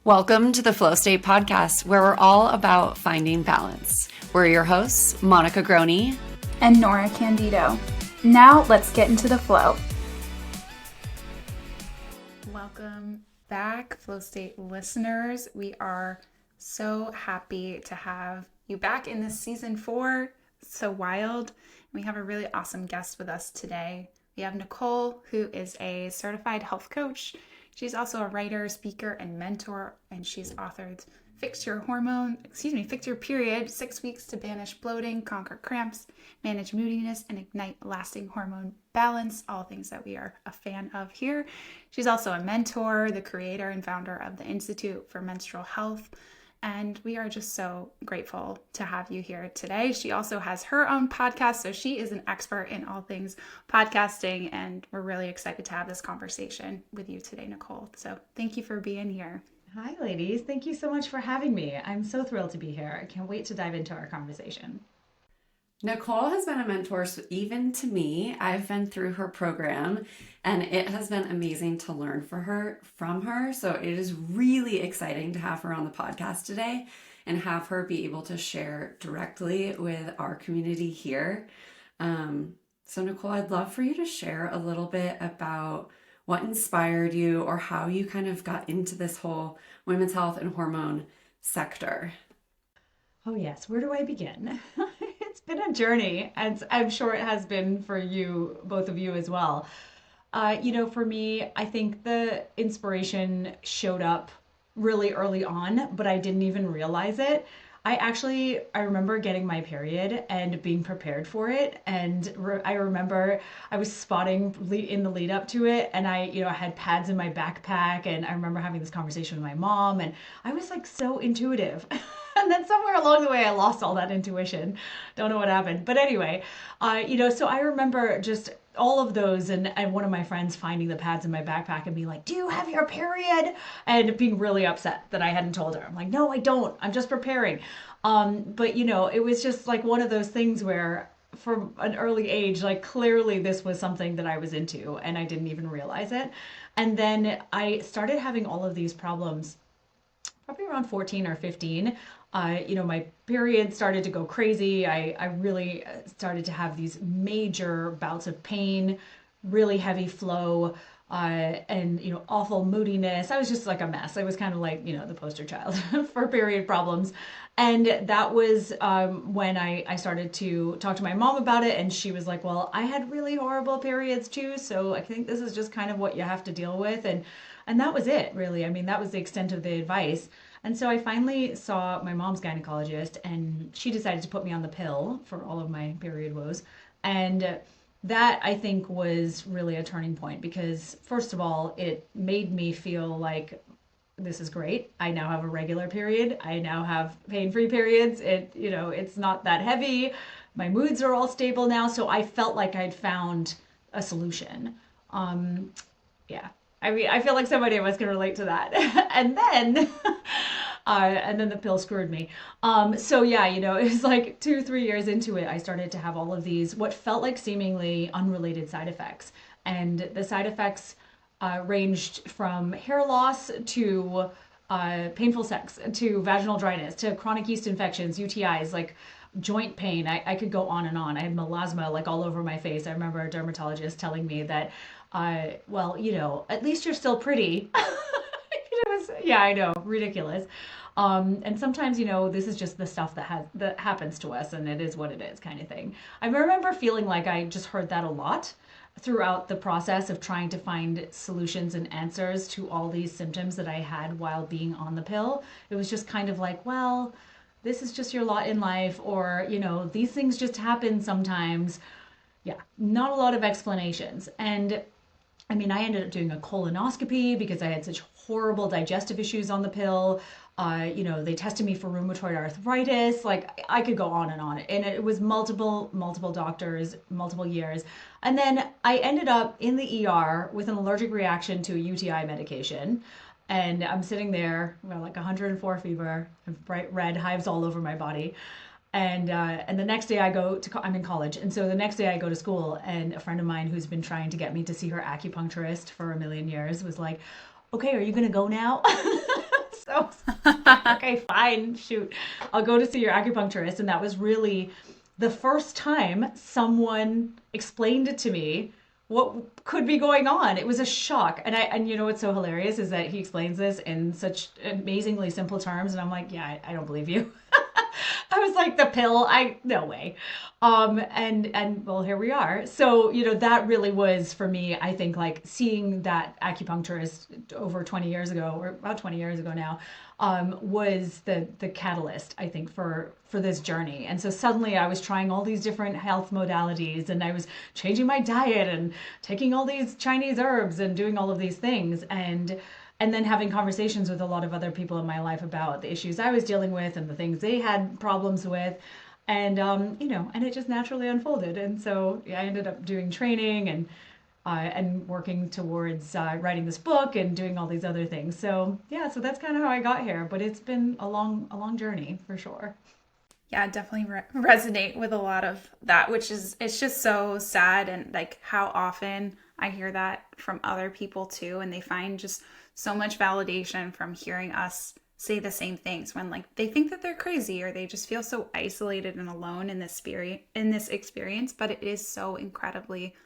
Welcome to the Flow State Podcast, where we're all about finding balance. We're your hosts, Monica Groney and Norah Candido. Now let's get into the flow. Welcome back, Flow State listeners. We are so happy to have you back in this season 4. So wild. We have a really awesome guest with us today. We have Nicole, who is a certified health coach. She's also a writer, speaker, and mentor, and she's authored Fix Your Period, 6 Weeks to Banish Bloating, Conquer Cramps, Manage Moodiness, and Ignite Lasting Hormone Balance, all things that we are a fan of here. She's also a mentor, the creator and founder of the Institute for Menstrual Health, and we are just so grateful to have you here today. She also has her own podcast, so she is an expert in all things podcasting, and we're really excited to have this conversation with you today, Nicole. So thank you for being here. Hi, ladies. Thank you so much for having me. I'm so thrilled to be here. I can't wait to dive into our conversation. Nicole has been a mentor even to me. I've been through her program and it has been amazing to learn from her. So it is really exciting to have her on the podcast today and have her be able to share directly with our community here. So Nicole, I'd love for you to share a little bit about what inspired you or how you kind of got into this whole women's health and hormone sector. Oh yes, where do I begin? It's been a journey, and I'm sure it has been for you, both of you as well. For me, I think the inspiration showed up really early on, but I didn't even realize it. I remember getting my period and being prepared for it. And I remember I was spotting in the lead up to it. And I had pads in my backpack. And I remember having this conversation with my mom. And I was like so intuitive. And then somewhere along the way, I lost all that intuition. Don't know what happened. But anyway, so I remember just all of those and one of my friends finding the pads in my backpack and being like, do you have your period? And being really upset that I hadn't told her. I'm like, no, I don't. I'm just preparing. But it was just like one of those things where from an early age, like clearly this was something that I was into and I didn't even realize it. And then I started having all of these problems probably around 14 or 15. My period started to go crazy. I really started to have these major bouts of pain, really heavy flow, and awful moodiness. I was just like a mess. I was kind of like, the poster child for period problems. And that was when I started to talk to my mom about it. And she was like, well, I had really horrible periods too. So I think this is just kind of what you have to deal with. And that was it, really. I mean, that was the extent of the advice. And so I finally saw my mom's gynecologist, and she decided to put me on the pill for all of my period woes. And that, I think, was really a turning point because, first of all, it made me feel like this is great. I now have a regular period. I now have pain-free periods. It's not that heavy. My moods are all stable now. So I felt like I'd found a solution. Yeah. I mean, I feel like somebody of us can relate to that. And then the pill screwed me. It was like 2-3 years into it, I started to have all of these, what felt like seemingly unrelated side effects. And the side effects ranged from hair loss to painful sex, to vaginal dryness, to chronic yeast infections, UTIs, like joint pain. I could go on and on. I had melasma like all over my face. I remember a dermatologist telling me that at least you're still pretty. I know, ridiculous. And sometimes, this is just the stuff that happens to us and it is what it is kind of thing. I remember feeling like I just heard that a lot throughout the process of trying to find solutions and answers to all these symptoms that I had while being on the pill. It was just kind of like, well, this is just your lot in life, or, these things just happen sometimes. Yeah, not a lot of explanations. And I mean, I ended up doing a colonoscopy because I had such horrible digestive issues on the pill. They tested me for rheumatoid arthritis. Like I could go on. And it was multiple doctors, multiple years. And then I ended up in the ER with an allergic reaction to a UTI medication. And I'm sitting there, like 104 fever, bright red hives all over my body. And the next day I'm in college. And so the next day I go to school, and a friend of mine who's been trying to get me to see her acupuncturist for a million years was like, okay, are you going to go now? So okay, fine, shoot, I'll go to see your acupuncturist. And that was really the first time someone explained it to me what could be going on. It was a shock. And you know what's so hilarious is that he explains this in such amazingly simple terms, and I'm like, yeah, I don't believe you. I was like, the pill, no way. And well, here we are. So, that really was for me, I think, like seeing that acupuncturist over 20 years ago, or about 20 years ago now, was the catalyst, I think, for this journey. And so suddenly I was trying all these different health modalities, and I was changing my diet and taking all these Chinese herbs and doing all of these things. And then having conversations with a lot of other people in my life about the issues I was dealing with and the things they had problems with. And it just naturally unfolded. And so I ended up doing training and working towards writing this book and doing all these other things. So yeah, so that's kind of how I got here. But it's been a long journey for sure. Yeah, definitely resonate with a lot of that, it's just so sad. And like how often I hear that from other people too. And they find just so much validation from hearing us say the same things when like they think that they're crazy, or they just feel so isolated and alone in this experience. But it is so incredibly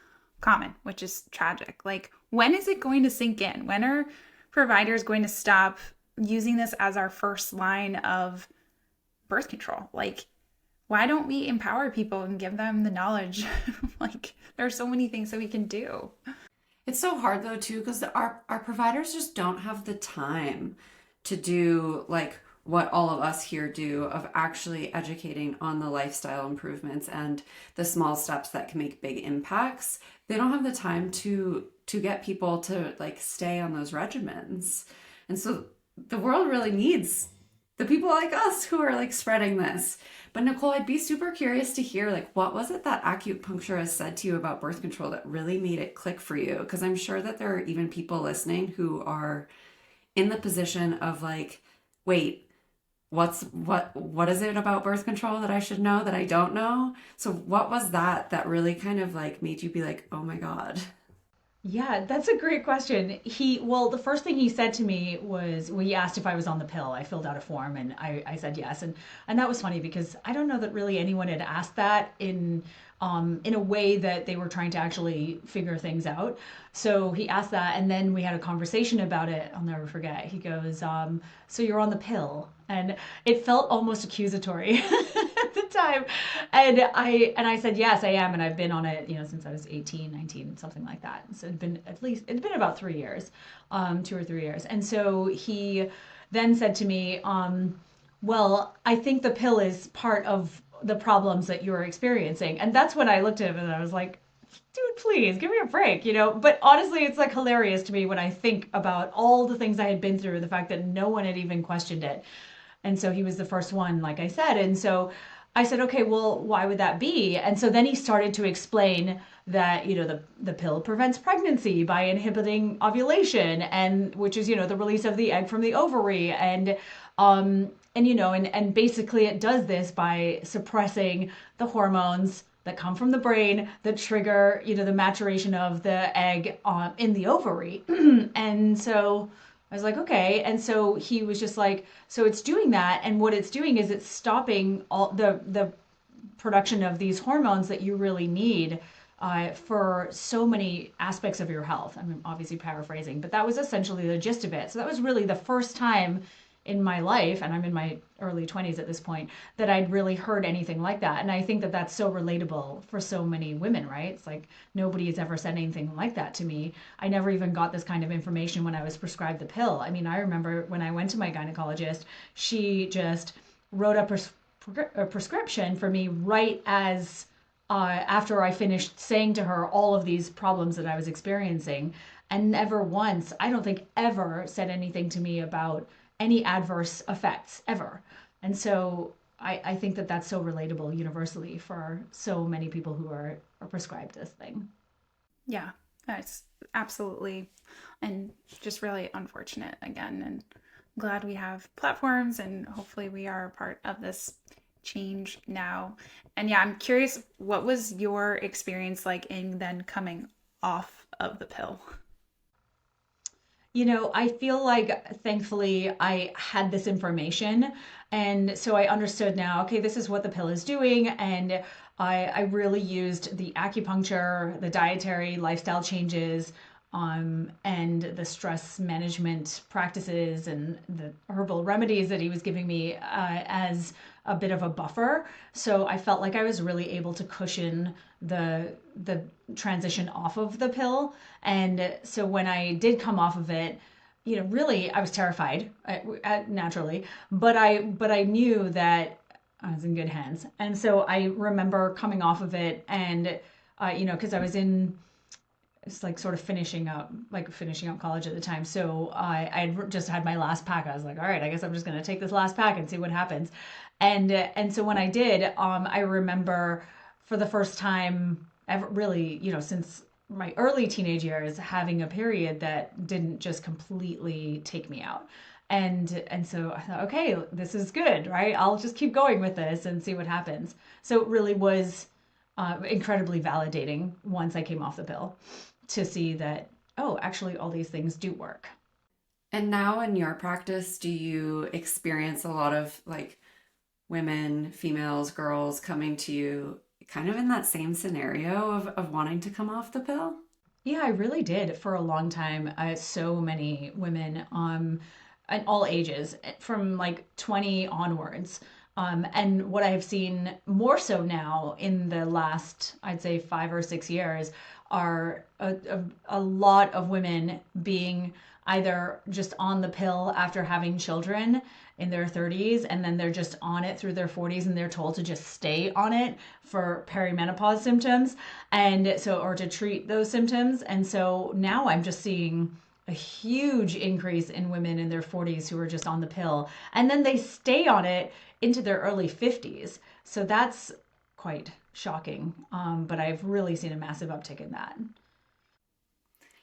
common, which is tragic. Like, when is it going to sink in? When are providers going to stop using this as our first line of birth control? Like, why don't we empower people and give them the knowledge? Like, there are so many things that we can do. It's so hard though too, because our providers just don't have the time to do like what all of us here do, of actually educating on the lifestyle improvements and the small steps that can make big impacts. They don't have the time to get people to like stay on those regimens. And so the world really needs the people like us who are like spreading this. But Nicole, I'd be super curious to hear, like, what was it that acupuncturist said to you about birth control that really made it click for you? Because I'm sure that there are even people listening who are in the position of like, wait, what is it about birth control that I should know that I don't know? So what was that really kind of like made you be like, oh my God? Yeah, that's a great question. Well, the first thing he said to me was, well, he asked if I was on the pill. I filled out a form and I said yes. And that was funny because I don't know that really anyone had asked that in a way that they were trying to actually figure things out. So he asked that, and then we had a conversation about it. I'll never forget. He goes, so you're on the pill. And it felt almost accusatory at the time. And I said, yes, I am. And I've been on it, since I was 18, 19, something like that. So it's been about 3 years, 2 or 3 years. And so he then said to me, well, I think the pill is part of the problems that you're experiencing. And that's when I looked at him and I was like, dude, please give me a break, But honestly, it's like hilarious to me when I think about all the things I had been through, the fact that no one had even questioned it. And so he was the first one, like I said. And so I said, okay, well, why would that be? And so then he started to explain that, the pill prevents pregnancy by inhibiting ovulation, and which is, the release of the egg from the ovary. And basically it does this by suppressing the hormones that come from the brain that trigger, the maturation of the egg in the ovary. And so I was like, okay. And so he was just like, so it's doing that. And what it's doing is it's stopping all the production of these hormones that you really need for so many aspects of your health. I'm obviously paraphrasing, but that was essentially the gist of it. So that was really the first time in my life, and I'm in my early 20s at this point, that I'd really heard anything like that. And I think that that's so relatable for so many women, right? It's like nobody has ever said anything like that to me. I never even got this kind of information when I was prescribed the pill. I mean, I remember when I went to my gynecologist, she just wrote up a prescription for me right as after I finished saying to her all of these problems that I was experiencing, and never once, I don't think ever, said anything to me about any adverse effects ever. And so I think that that's so relatable universally for so many people who are prescribed this thing. Yeah, that's absolutely. And just really unfortunate again. And glad we have platforms, and hopefully we are a part of this change now. And yeah, I'm curious, what was your experience like in then coming off of the pill? I feel like thankfully I had this information. And so I understood now, okay, this is what the pill is doing. And I really used the acupuncture, the dietary lifestyle changes, and the stress management practices and the herbal remedies that he was giving me as a bit of a buffer. So I felt like I was really able to cushion the transition off of the pill. And so when I did come off of it, really I was terrified, naturally, but I knew that I was in good hands. And so I remember coming off of it, and because I was in, it's like sort of finishing up college at the time. So I had just had my last pack. I was like, all right, I guess I'm just going to take this last pack and see what happens. And so when I did, I remember for the first time ever, really, since my early teenage years, having a period that didn't just completely take me out. And so I thought, okay, this is good, right? I'll just keep going with this and see what happens. So it really was incredibly validating once I came off the pill to see that, oh, actually, all these things do work. And now in your practice, do you experience a lot of like women, females, girls coming to you kind of in that same scenario of wanting to come off the pill? Yeah, I really did for a long time. So many women, at all ages, from like 20 onwards. And what I've seen more so now in the last, I'd say 5 or 6 years, are a lot of women being either just on the pill after having children in their 30s, and then they're just on it through their 40s, and they're told to just stay on it for perimenopause symptoms, and so, or to treat those symptoms. And so now I'm just seeing a huge increase in women in their 40s who are just on the pill, and then they stay on it into their early 50s. So that's quite shocking. But I've really seen a massive uptick in that.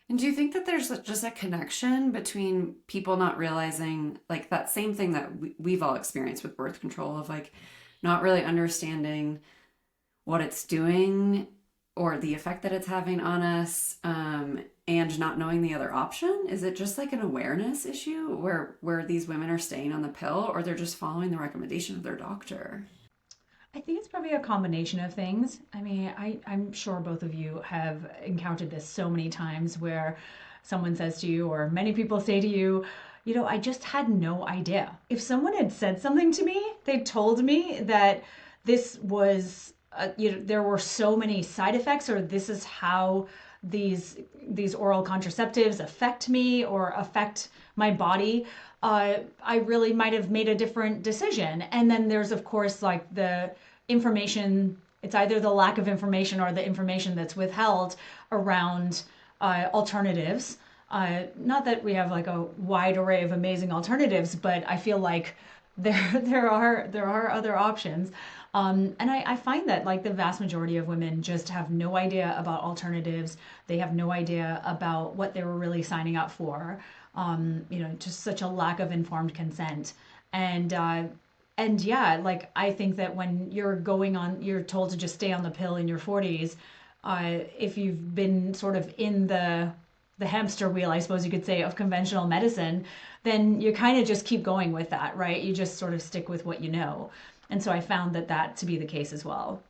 And do you think that there's just a connection between people not realizing like that same thing that we've all experienced with birth control of like not really understanding what it's doing or the effect that it's having on us, and not knowing the other option? Is it just like an awareness issue where these women are staying on the pill, or they're just following the recommendation of their doctor? I think it's probably a combination of things. I mean, I'm sure both of you have encountered this so many times where someone says to you, or many people say to you, I just had no idea. If someone had said something to me, they told me that this was, there were so many side effects, or this is how these oral contraceptives affect me or affect my body, I really might have made a different decision. And then there's, of course, like the information, it's either the lack of information or the information that's withheld around alternatives. Not that we have like a wide array of amazing alternatives, but I feel like there are other options. And I find that like the vast majority of women just have no idea about alternatives. They have no idea about what they were really signing up for. Just such a lack of informed consent. And yeah, like I think that when you're told to just stay on the pill in your 40s, if you've been sort of in the hamster wheel, I suppose you could say, of conventional medicine, then you kind of just keep going with that, right? You just sort of stick with what you know. And so I found that to be the case as well.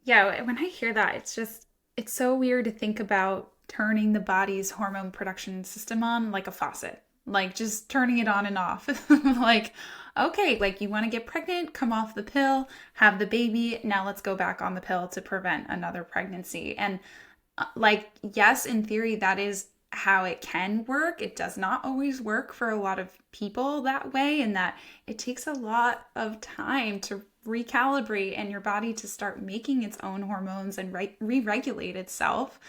Yeah, when I hear that, it's so weird to think about turning the body's hormone production system on like a faucet, like just turning it on and off. Like, okay, like you want to get pregnant, come off the pill, have the baby. Now let's go back on the pill to prevent another pregnancy. And like, yes, in theory, that is how it can work. It does not always work for a lot of people that way, and that it takes a lot of time to recalibrate and your body to start making its own hormones and re-regulate itself.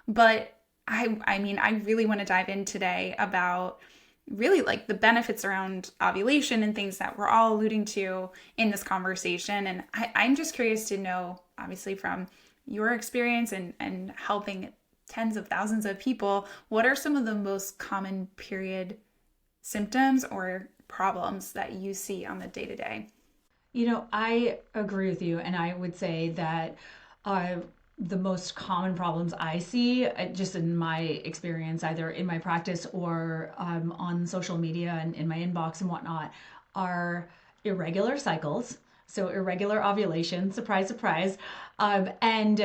But I mean, I really want to dive in today about really like the benefits around ovulation and things that we're all alluding to in this conversation. And I'm just curious to know, obviously from your experience and helping tens of thousands of people, what are some of the most common period symptoms or problems that you see on the day-to-day? I agree with you, and I would say that the most common problems I see, just in my experience, either in my practice or on social media and in my inbox and whatnot, are irregular cycles. So irregular ovulation, surprise, surprise, and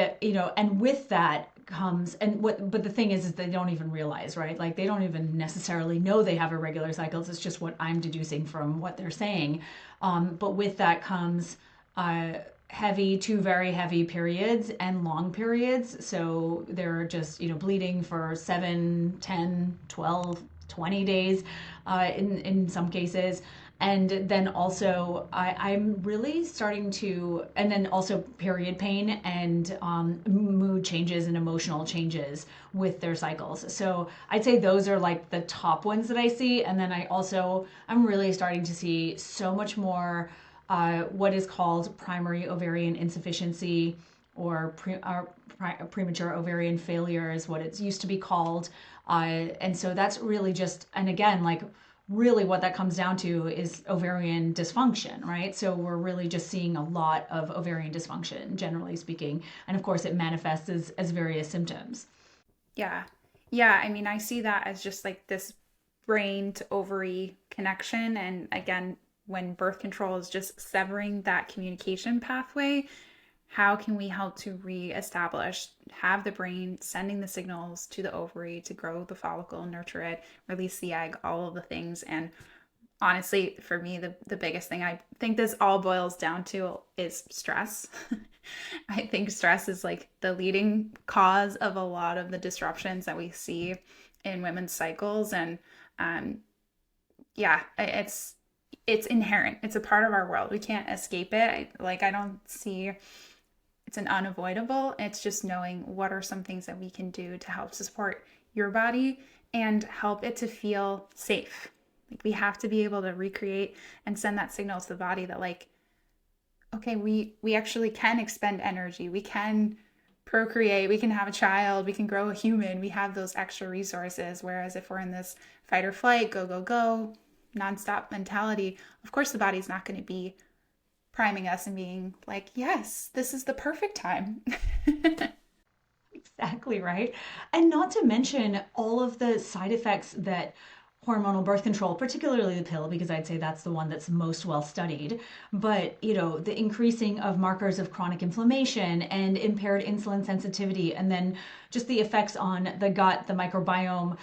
with that comes but the thing is they don't even realize, right? Like they don't even necessarily know they have irregular cycles. It's just what I'm deducing from what they're saying. But with that comes uh, heavy to very heavy periods and long periods. So they're just, bleeding for 7, 10, 12, 20 days in some cases. And then also I'm really starting to, and then also period pain and mood changes and emotional changes with their cycles. So I'd say those are like the top ones that I see. And then I'm really starting to see so much more what is called primary ovarian insufficiency, or premature ovarian failure is what it's used to be called. And so that's really just, and again, like really what that comes down to is ovarian dysfunction, right? So we're really just seeing a lot of ovarian dysfunction, generally speaking. And of course, it manifests as various symptoms. Yeah. Yeah. I mean, I see that as just like this brain to ovary connection. And again, when birth control is just severing that communication pathway, how can we help to reestablish, have the brain sending the signals to the ovary to grow the follicle, nurture it, release the egg, all of the things. And honestly, for me, the biggest thing I think this all boils down to is stress. I think stress is like the leading cause of a lot of the disruptions that we see in women's cycles. And um, yeah, it's inherent. It's a part of our world. We can't escape it. I don't see it's an unavoidable. It's just knowing what are some things that we can do to help support your body and help it to feel safe. Like we have to be able to recreate and send that signal to the body that like, okay, we actually can expend energy. We can procreate, we can have a child, we can grow a human. We have those extra resources. Whereas if we're in this fight or flight, go, go, go, nonstop mentality, of course the body's not going to be priming us and being like, yes, this is the perfect time. Exactly right. And not to mention all of the side effects that hormonal birth control, particularly the pill, because I'd say that's the one that's most well studied, but the increasing of markers of chronic inflammation and impaired insulin sensitivity, and then just the effects on the gut, the microbiome,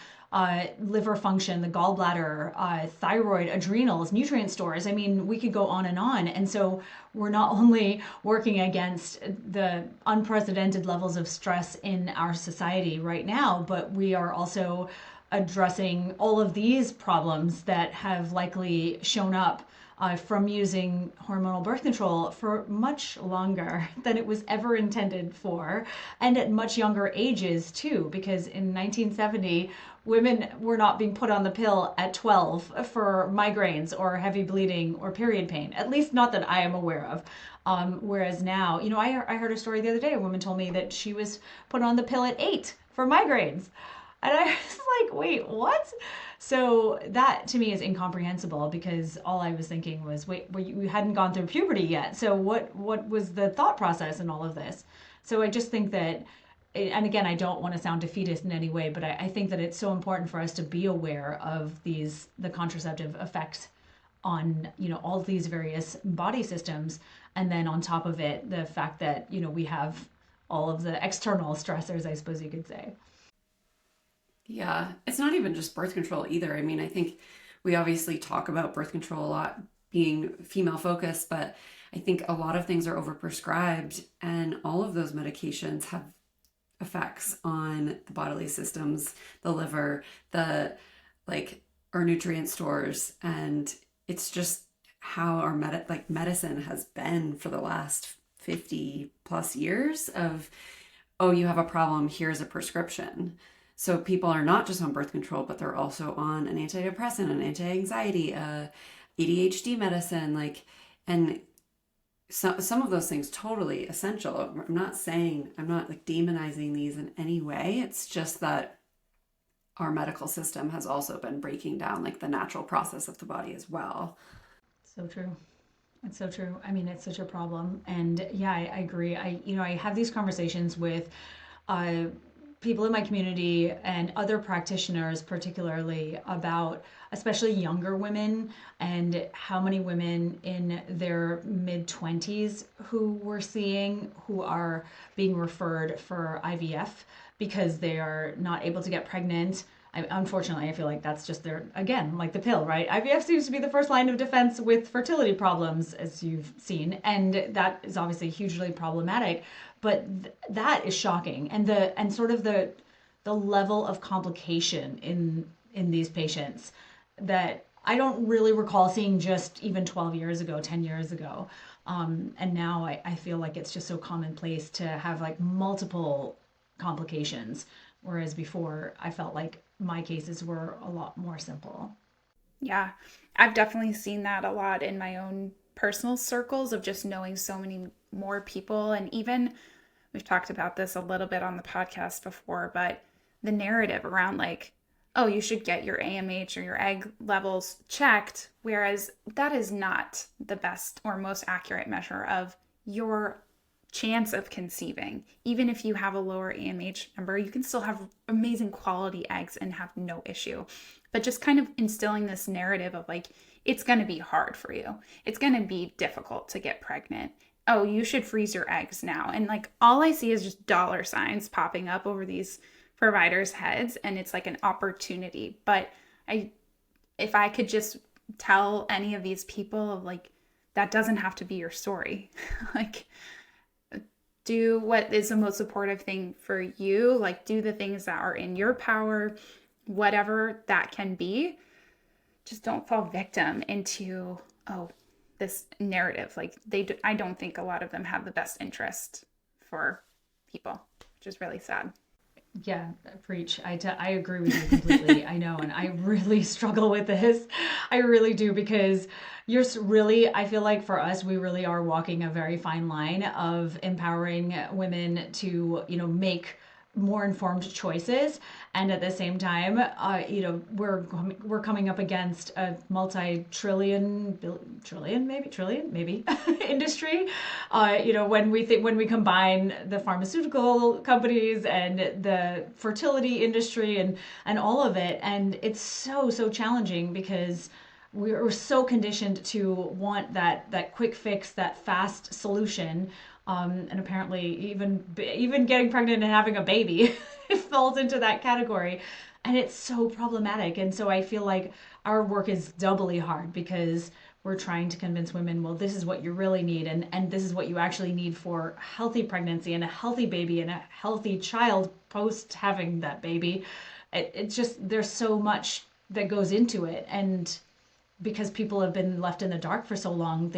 liver function, the gallbladder, thyroid, adrenals, nutrient stores. I mean, we could go on and on. And so we're not only working against the unprecedented levels of stress in our society right now, but we are also addressing all of these problems that have likely shown up from using hormonal birth control for much longer than it was ever intended for, and at much younger ages too, because in 1970, women were not being put on the pill at 12 for migraines or heavy bleeding or period pain, at least not that I am aware of. Whereas now, I heard a story the other day. A woman told me that she was put on the pill at 8 for migraines. And I was like, wait, what? So that to me is incomprehensible, because all I was thinking was, wait, well, you hadn't gone through puberty yet. So what was the thought process in all of this? So I just think that, and again, I don't want to sound defeatist in any way, but I think that it's so important for us to be aware of the contraceptive effects on, all these various body systems. And then on top of it, the fact that, we have all of the external stressors, I suppose you could say. Yeah, it's not even just birth control either. I mean, I think we obviously talk about birth control a lot being female focused, but I think a lot of things are overprescribed, and all of those medications have effects on the bodily systems, the liver, the our nutrient stores, and it's just how our medicine has been for the last 50 plus years of, oh, you have a problem, here's a prescription. So people are not just on birth control, but they're also on an antidepressant, an anti-anxiety, ADHD medicine, and some of those things totally essential. I'm not demonizing these in any way. It's just that our medical system has also been breaking down the natural process of the body as well. So true. It's so true. I mean, it's such a problem. And yeah, I agree. I have these conversations with uh, people in my community and other practitioners, particularly about especially younger women and how many women in their mid 20s who we're seeing who are being referred for IVF because they are not able to get pregnant. Unfortunately, I feel like that's just their, again, like the pill, right? IVF seems to be the first line of defense with fertility problems, as you've seen, and that is obviously hugely problematic. But that is shocking, and sort of the level of complication in these patients that I don't really recall seeing just even 12 years ago, 10 years ago. And now I feel like it's just so commonplace to have like multiple complications, whereas before I felt like my cases were a lot more simple. Yeah, I've definitely seen that a lot in my own personal circles of just knowing so many more people. And even we've talked about this a little bit on the podcast before, but the narrative around like, oh, you should get your AMH or your egg levels checked, whereas that is not the best or most accurate measure of your chance of conceiving. Even if you have a lower AMH number, you can still have amazing quality eggs and have no issue. But just kind of instilling this narrative of like, it's going to be hard for you. It's going to be difficult to get pregnant. Oh, you should freeze your eggs now. And like all I see is just dollar signs popping up over these providers' heads, and it's like an opportunity. But if I could just tell any of these people of like, that doesn't have to be your story. Like, do what is the most supportive thing for you. Like, do the things that are in your power, whatever that can be. Just don't fall victim into, oh, this narrative. Like, I don't think a lot of them have the best interest for people, which is really sad. Yeah, preach. I agree with you completely. I know, and I really struggle with this. I really do, because I feel like for us, we really are walking a very fine line of empowering women to, make more informed choices, and at the same time, we're coming up against a trillion maybe industry. When we combine the pharmaceutical companies and the fertility industry and all of it, and it's so challenging because we're so conditioned to want that quick fix, that fast solution. And apparently, even getting pregnant and having a baby falls into that category, and it's so problematic. And so I feel like our work is doubly hard because we're trying to convince women, well, this is what you really need, and this is what you actually need for healthy pregnancy and a healthy baby and a healthy child post having that baby. It's just there's so much that goes into it, and because people have been left in the dark for so long,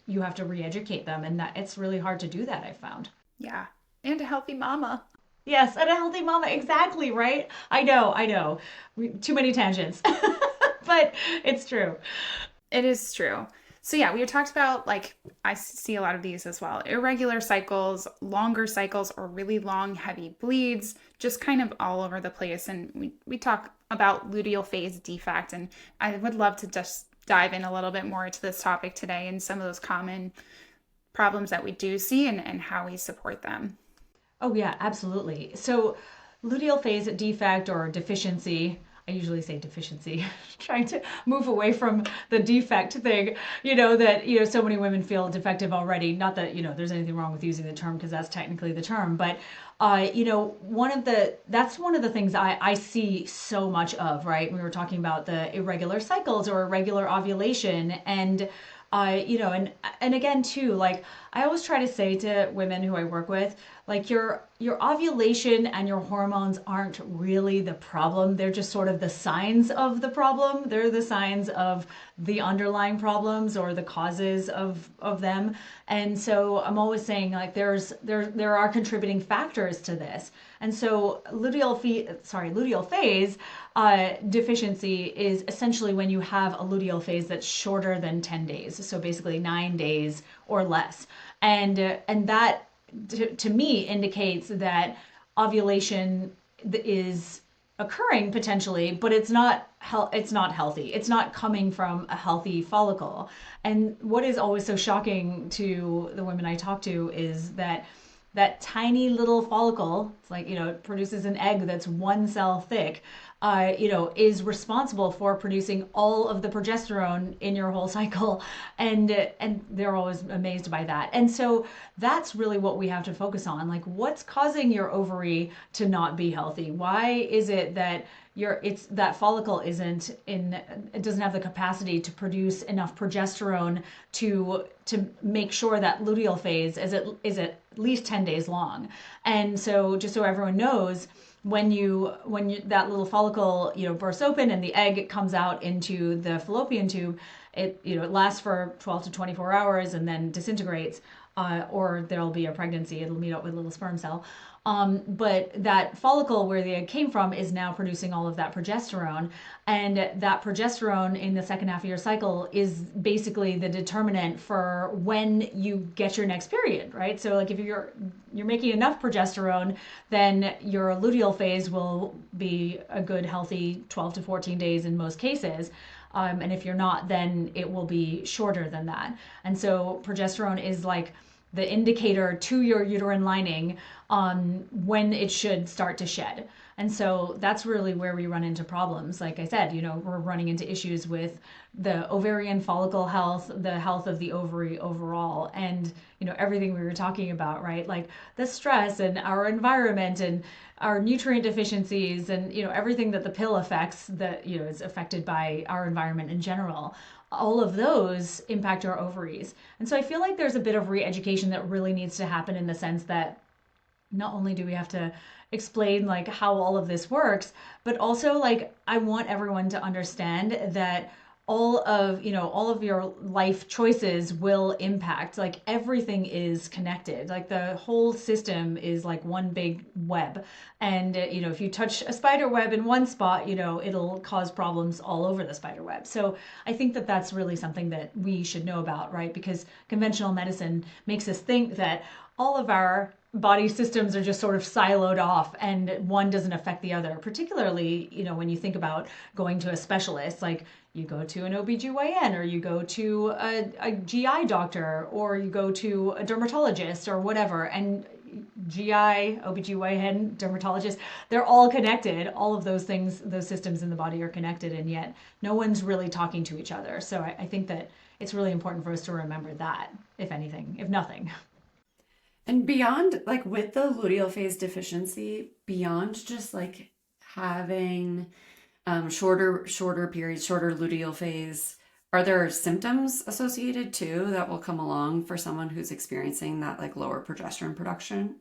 you have to re-educate them, and that it's really hard to do that, I found. Yeah. And a healthy mama. Yes, and a healthy mama, exactly, right? I know. Too many tangents. But it's true. It is true. So yeah, we talked about, like, I see a lot of these as well. Irregular cycles, longer cycles, or really long, heavy bleeds, just kind of all over the place. And we talk about luteal phase defect, and I would love to just dive in a little bit more into this topic today and some of those common problems that we do see and how we support them. Oh yeah, absolutely. So luteal phase defect or deficiency, I usually say deficiency, trying to move away from the defect thing, so many women feel defective already. Not that, there's anything wrong with using the term because that's technically the term, but, that's one of the things I see so much of, right? We were talking about the irregular cycles or irregular ovulation, and and again too, like I always try to say to women who I work with, like your ovulation and your hormones aren't really the problem. They're just sort of the signs of the problem. They're the signs of the underlying problems or the causes of them. And so I'm always saying, like, there are contributing factors to this. And so luteal phase deficiency is essentially when you have a luteal phase that's shorter than 10 days. So basically 9 days or less. And that to me indicates that ovulation is occurring potentially, but it's not healthy. It's not coming from a healthy follicle. And what is always so shocking to the women I talk to is that that tiny little follicle, it's like, it produces an egg that's one cell thick, is responsible for producing all of the progesterone in your whole cycle. And they're always amazed by that. And so that's really what we have to focus on. Like, what's causing your ovary to not be healthy? Why is it that that follicle it doesn't have the capacity to produce enough progesterone to make sure that luteal phase is at least 10 days long. And so, just so everyone knows, when that little follicle bursts open and the egg comes out into the fallopian tube, it lasts for 12 to 24 hours and then disintegrates, or there'll be a pregnancy. It'll meet up with a little sperm cell. But that follicle where the egg came from is now producing all of that progesterone. And that progesterone in the second half of your cycle is basically the determinant for when you get your next period, right? So like if you're making enough progesterone, then your luteal phase will be a good healthy 12 to 14 days in most cases. And if you're not, then it will be shorter than that. And so progesterone is like the indicator to your uterine lining on when it should start to shed. And so that's really where we run into problems. Like I said, we're running into issues with the ovarian follicle health, the health of the ovary overall, and, everything we were talking about, right? Like the stress and our environment and our nutrient deficiencies and, everything that the pill affects that, is affected by our environment in general. All of those impact our ovaries. And so I feel like there's a bit of re-education that really needs to happen in the sense that not only do we have to explain like how all of this works, but also like I want everyone to understand that all of your life choices will impact, like everything is connected, like the whole system is like one big web. And if you touch a spider web in one spot, it'll cause problems all over the spider web. So I think that that's really something that we should know about, right? Because conventional medicine makes us think that all of our body systems are just sort of siloed off and one doesn't affect the other, particularly when you think about going to a specialist. Like you go to an OBGYN or you go to a GI doctor or you go to a dermatologist or whatever, and GI, OBGYN, dermatologist, they're all connected. All of those things, those systems in the body are connected, and yet no one's really talking to each other. So I think that it's really important for us to remember that, if anything, if nothing. And beyond, like with the luteal phase deficiency, beyond just like having shorter periods, shorter luteal phase, are there symptoms associated too that will come along for someone who's experiencing that like lower progesterone production?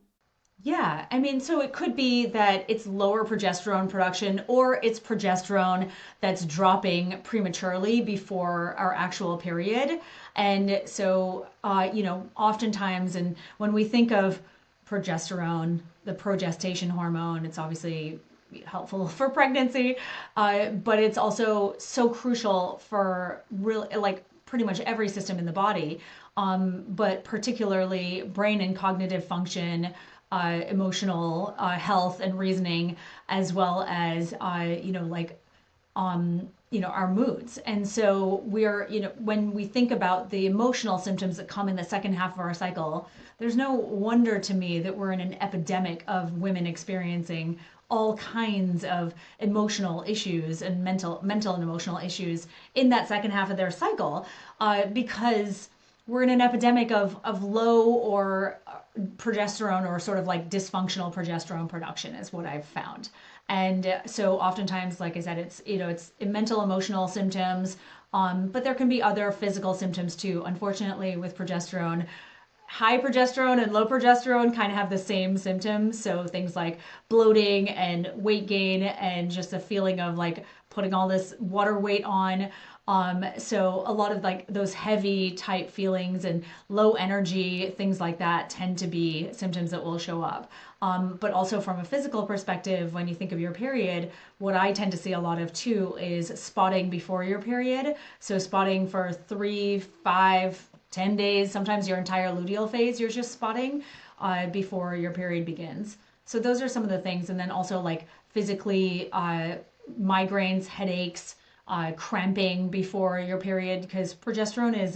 Yeah, I mean, so it could be that it's lower progesterone production or it's progesterone that's dropping prematurely before our actual period. And so, oftentimes, and when we think of progesterone, the progestation hormone, it's obviously helpful for pregnancy, but it's also so crucial for really like pretty much every system in the body, but particularly brain and cognitive function, emotional health and reasoning, as well as our moods. And so when we think about the emotional symptoms that come in the second half of our cycle, there's no wonder to me that we're in an epidemic of women experiencing all kinds of emotional issues and mental and emotional issues in that second half of their cycle, because we're in an epidemic of low or progesterone, or sort of like dysfunctional progesterone production is what I've found. And so oftentimes, like I said, it's mental, emotional symptoms, but there can be other physical symptoms too. Unfortunately, with progesterone, high progesterone and low progesterone kind of have the same symptoms. So things like bloating and weight gain and just a feeling of like putting all this water weight on. So a lot of like those heavy type feelings and low energy, things like that tend to be symptoms that will show up. But also from a physical perspective, when you think of your period, what I tend to see a lot of too is spotting before your period. So spotting for 3, 5, 10 days, sometimes your entire luteal phase, you're just spotting before your period begins. So those are some of the things. And then also like physically, migraines, headaches, cramping before your period, because progesterone is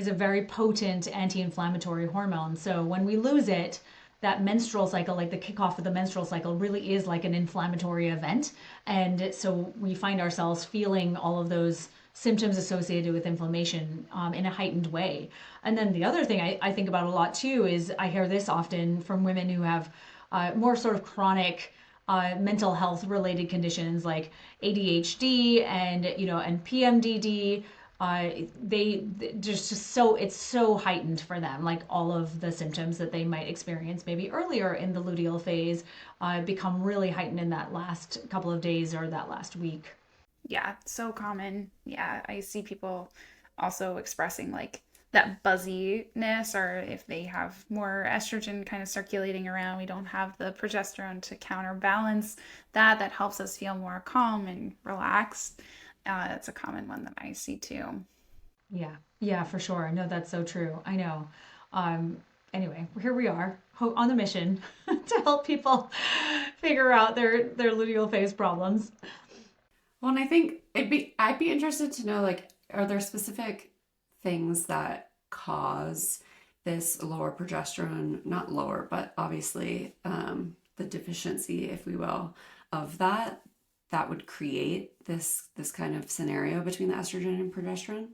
a very potent anti-inflammatory hormone. So when we lose it, that menstrual cycle, like the kickoff of the menstrual cycle, really is like an inflammatory event. And so we find ourselves feeling all of those symptoms associated with inflammation in a heightened way. And then the other thing I think about a lot too is I hear this often from women who have more sort of chronic mental health related conditions like ADHD and PMDD. They just so it's so heightened for them, like all of the symptoms that they might experience maybe earlier in the luteal phase become really heightened in that last couple of days or that last week. Yeah, so common. Yeah, I see people also expressing like that buzziness, or if they have more estrogen kind of circulating around, we don't have the progesterone to counterbalance that. That helps us feel more calm and relaxed. That's a common one that I see too. Yeah, yeah, for sure. No, that's so true. I know. Um, anyway, here we are on the mission to help people figure out their luteal phase problems. Well, and I think I'd be interested to know, like, are there specific things that cause this lower progesterone, not lower, but obviously the deficiency, if we will, of that would create this kind of scenario between the estrogen and progesterone?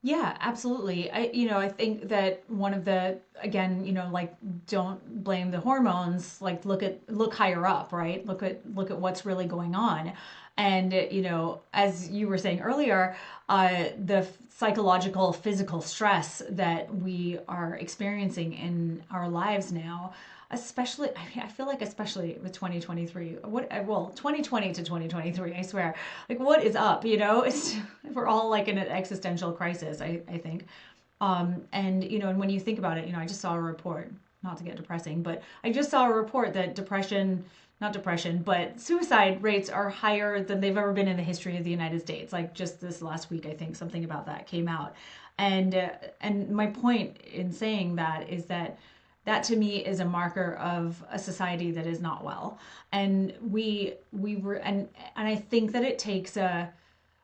Yeah, absolutely. I think that one of the, again, like don't blame the hormones, like look higher up, right? Look at what's really going on. And, as you were saying earlier, the psychological, physical stress that we are experiencing in our lives now, especially, I mean, I feel like especially with 2023, 2020 to 2023, I swear, like what is up, it's, we're all like in an existential crisis, I think. And when you think about it, I just saw a report, not to get depressing, but I just saw a report that not depression, but suicide rates are higher than they've ever been in the history of the United States. Like just this last week, I think something about that came out. And my point in saying that is that to me is a marker of a society that is not well. And we were and I think that it takes a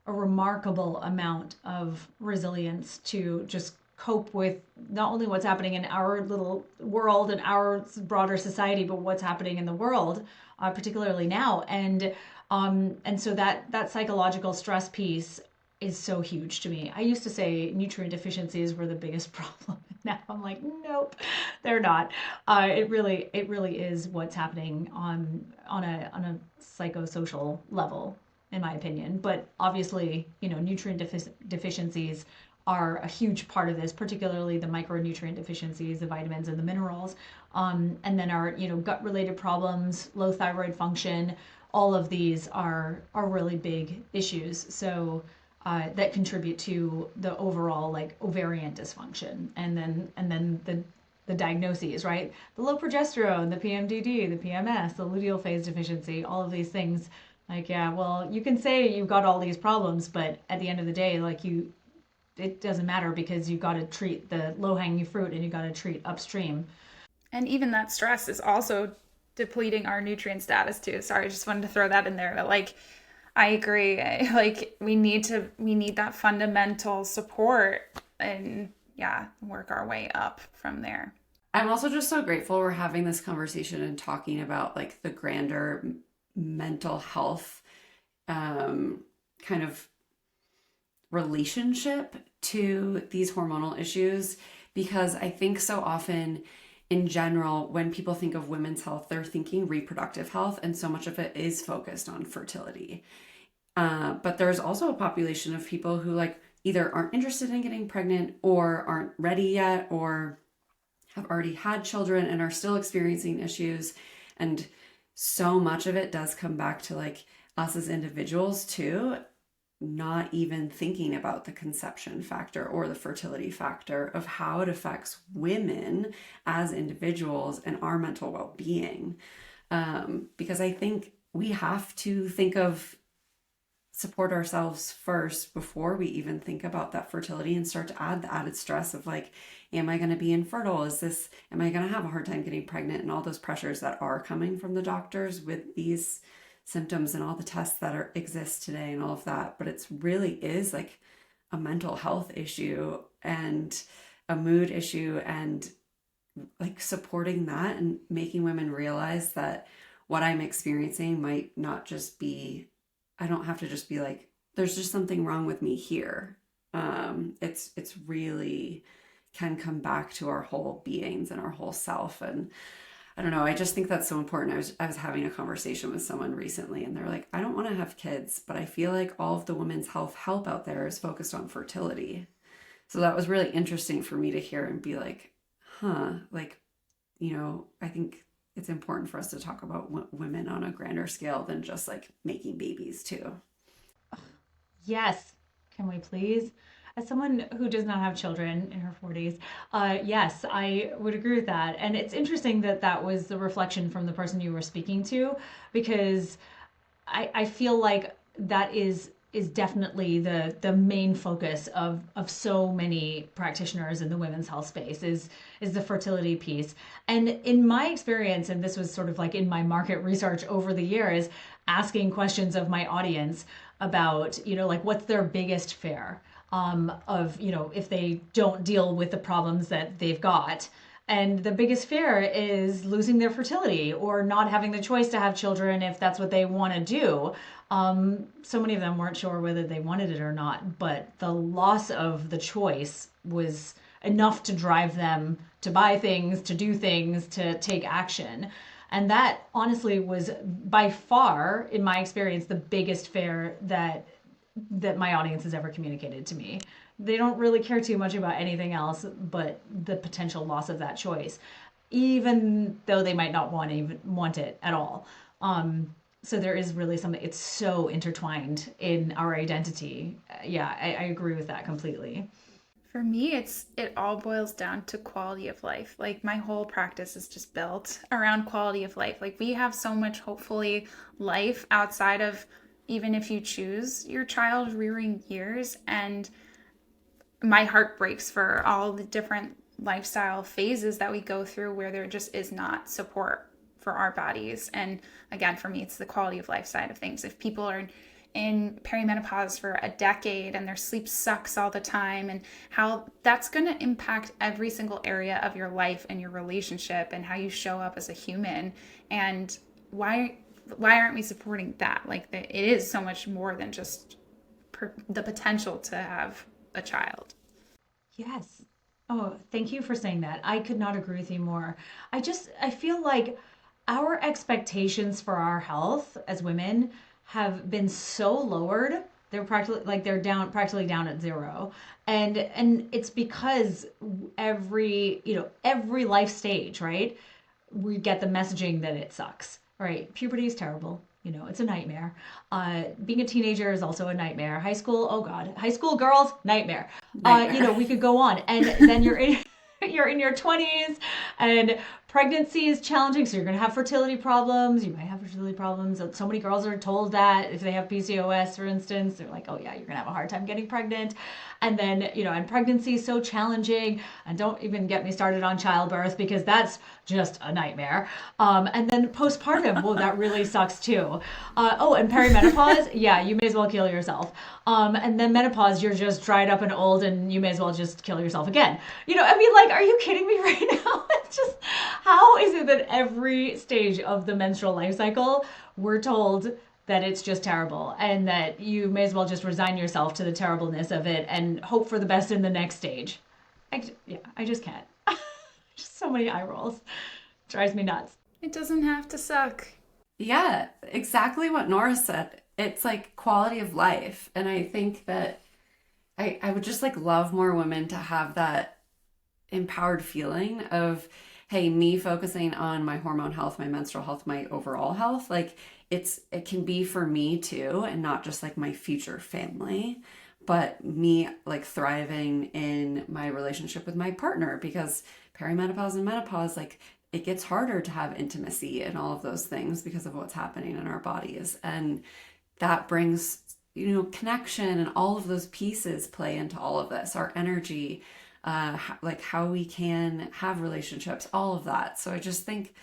remarkable amount of resilience to just cope with not only what's happening in our little world and our broader society, but what's happening in the world, particularly now. And so that psychological stress piece is so huge to me. I used to say nutrient deficiencies were the biggest problem. Now I'm like, nope, they're not. It really is what's happening on a psychosocial level, in my opinion. But obviously, nutrient deficiencies are a huge part of this, particularly the micronutrient deficiencies, the vitamins and the minerals. And then our, gut related problems, low thyroid function, all of these are really big issues. So that contribute to the overall like ovarian dysfunction, and then the diagnoses, right? The low progesterone, the PMDD, the PMS, the luteal phase deficiency, all of these things. Like, yeah, well, you can say you've got all these problems, but at the end of the day, like it doesn't matter because you got to treat the low hanging fruit and you got to treat upstream. And even that stress is also depleting our nutrient status too. Sorry, I just wanted to throw that in there. But like, I agree. Like we need that fundamental support and yeah, work our way up from there. I'm also just so grateful we're having this conversation and talking about like the grander mental health kind of relationship to these hormonal issues, because I think so often in general when people think of women's health, they're thinking reproductive health, and so much of it is focused on fertility. But there's also a population of people who like either aren't interested in getting pregnant or aren't ready yet or have already had children and are still experiencing issues. And so much of it does come back to like us as individuals too, not even thinking about the conception factor or the fertility factor of how it affects women as individuals and our mental well-being. Because I think we have to think of support ourselves first before we even think about that fertility and start to add the added stress of like, am I going to be infertile? Am I going to have a hard time getting pregnant? And all those pressures that are coming from the doctors with these symptoms and all the tests that exist today and all of that. But it's really is like a mental health issue and a mood issue, and like supporting that and making women realize that what I'm experiencing might not just be, I don't have to just be like, there's just something wrong with me here. It's really can come back to our whole beings and our whole self. And I don't know, I just think that's so important. I was having a conversation with someone recently and they're like, I don't want to have kids, but I feel like all of the women's health help out there is focused on fertility. So that was really interesting for me to hear and be like, huh, like, I think it's important for us to talk about women on a grander scale than just like making babies too. Yes. Can we please? As someone who does not have children in her 40s, yes, I would agree with that. And it's interesting that that was the reflection from the person you were speaking to, because I feel like that is definitely the main focus of so many practitioners in the women's health space is the fertility piece. And in my experience, and this was sort of like in my market research over the years, asking questions of my audience about, like what's their biggest fear of, if they don't deal with the problems that they've got. And the biggest fear is losing their fertility or not having the choice to have children if that's what they want to do. So many of them weren't sure whether they wanted it or not, but the loss of the choice was enough to drive them to buy things, to do things, to take action. And that honestly was by far, in my experience, the biggest fear that my audience has ever communicated to me. They don't really care too much about anything else but the potential loss of that choice, even though they might not want it at all. So there is really something, it's so intertwined in our identity. Yeah, I agree with that completely. For me, it all boils down to quality of life. Like my whole practice is just built around quality of life. Like we have so much, hopefully, life outside of even if you choose your child rearing years. And my heart breaks for all the different lifestyle phases that we go through where there just is not support for our bodies. And again, for me, it's the quality of life side of things. If people are in perimenopause for a decade and their sleep sucks all the time, and how that's going to impact every single area of your life and your relationship and how you show up as a human. And why aren't we supporting that? Like it is so much more than just the potential to have a child. Yes. Oh, thank you for saying that. I could not agree with you more. I feel like our expectations for our health as women have been so lowered. They're practically down at zero. And it's because every life stage, right? We get the messaging that it sucks. Right? Puberty is terrible. It's a nightmare. Being a teenager is also a nightmare. High school, oh God. High school girls, nightmare. Nightmare. We could go on. And then you're in your 20s and pregnancy is challenging. So you're going to have fertility problems. You might have fertility problems. So many girls are told that if they have PCOS, for instance, they're like, oh yeah, you're going to have a hard time getting pregnant. And then, and pregnancy is so challenging. And don't even get me started on childbirth because that's just a nightmare. And then postpartum, well, that really sucks too. And perimenopause, yeah, you may as well kill yourself. And then menopause, you're just dried up and old and you may as well just kill yourself again. Are you kidding me right now? It's just, how is it that every stage of the menstrual life cycle, we're told that it's just terrible and that you may as well just resign yourself to the terribleness of it and hope for the best in the next stage? I just can't. Just so many eye rolls. Drives me nuts. It doesn't have to suck. Yeah, exactly what Norah said. It's like quality of life. And I think that I would just like love more women to have that empowered feeling of, hey, me focusing on my hormone health, my menstrual health, my overall health, like it can be for me too, and not just like my future family, but me like thriving in my relationship with my partner, because perimenopause and menopause, like it gets harder to have intimacy and all of those things because of what's happening in our bodies. And that brings connection and all of those pieces play into all of this, our energy, like how we can have relationships, all of that. So I just think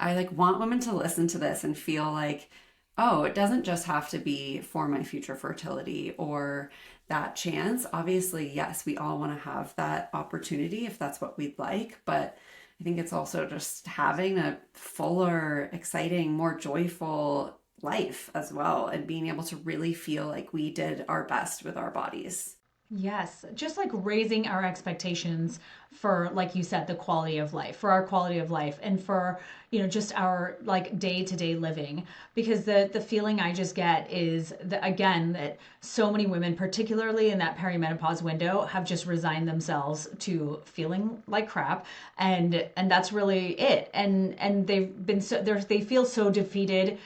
I like want women to listen to this and feel like, oh, it doesn't just have to be for my future fertility or that chance. Obviously, yes, we all want to have that opportunity if that's what we'd like, but I think it's also just having a fuller, exciting, more joyful life as well, and being able to really feel like we did our best with our bodies. Yes, just like raising our expectations for, like you said, the quality of life, for our quality of life, and for, just our like day-to-day living. Because the feeling I just get is that, again, that so many women, particularly in that perimenopause window, have just resigned themselves to feeling like crap, and that's really it. And they've been they feel so defeated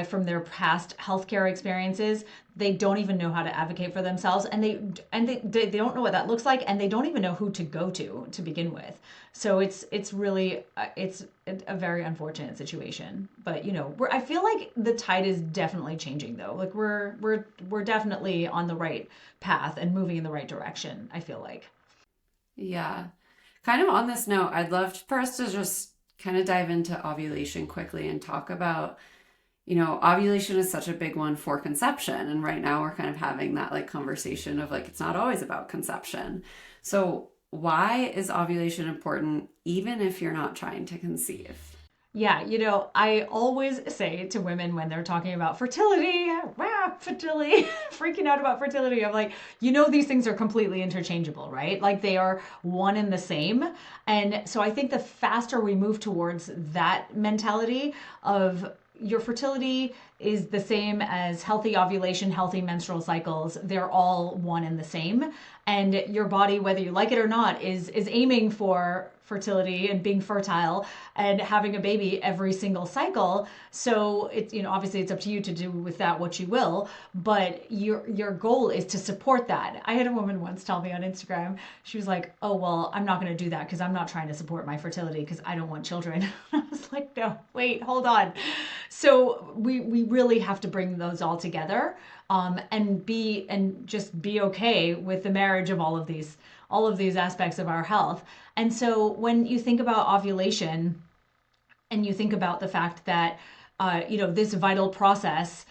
from their past healthcare experiences. They don't even know how to advocate for themselves, and they don't know what that looks like, and they don't even know who to go to begin with. So it's really it's a very unfortunate situation. But I feel like the tide is definitely changing, though. Like we're definitely on the right path and moving in the right direction, I feel like. Yeah. Kind of on this note, I'd love for us to just kind of dive into ovulation quickly and talk about, ovulation is such a big one for conception. And right now we're kind of having that like conversation of like, it's not always about conception. So why is ovulation important even if you're not trying to conceive? Yeah, I always say to women when they're talking about fertility, fertility, freaking out about fertility, I'm like, these things are completely interchangeable, right? Like they are one and the same. And so I think the faster we move towards that mentality of your fertility is the same as healthy ovulation, healthy menstrual cycles. They're all one and the same. And your body, whether you like it or not, is aiming for fertility and being fertile and having a baby every single cycle. So it's, obviously it's up to you to do with that what you will, but your goal is to support that. I had a woman once tell me on Instagram, she was like, oh, well, I'm not going to do that because I'm not trying to support my fertility because I don't want children. I was like, no, wait, hold on. So we really have to bring those all together, and just be okay with the marriage of all of these aspects of our health. And so when you think about ovulation and you think about the fact that this vital process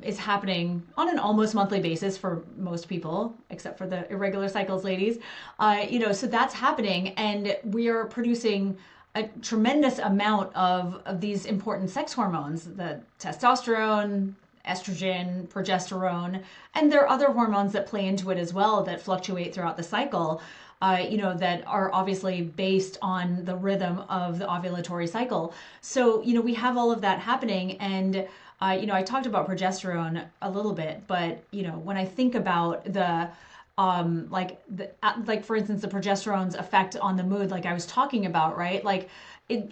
is happening on an almost monthly basis for most people, except for the irregular cycles ladies. So that's happening, and we are producing a tremendous amount of these important sex hormones, the testosterone, estrogen, progesterone, and there are other hormones that play into it as well that fluctuate throughout the cycle. That are obviously based on the rhythm of the ovulatory cycle. So, we have all of that happening. And, I talked about progesterone a little bit, but, when I think about like for instance, the progesterone's effect on the mood, like I was talking about, right? Like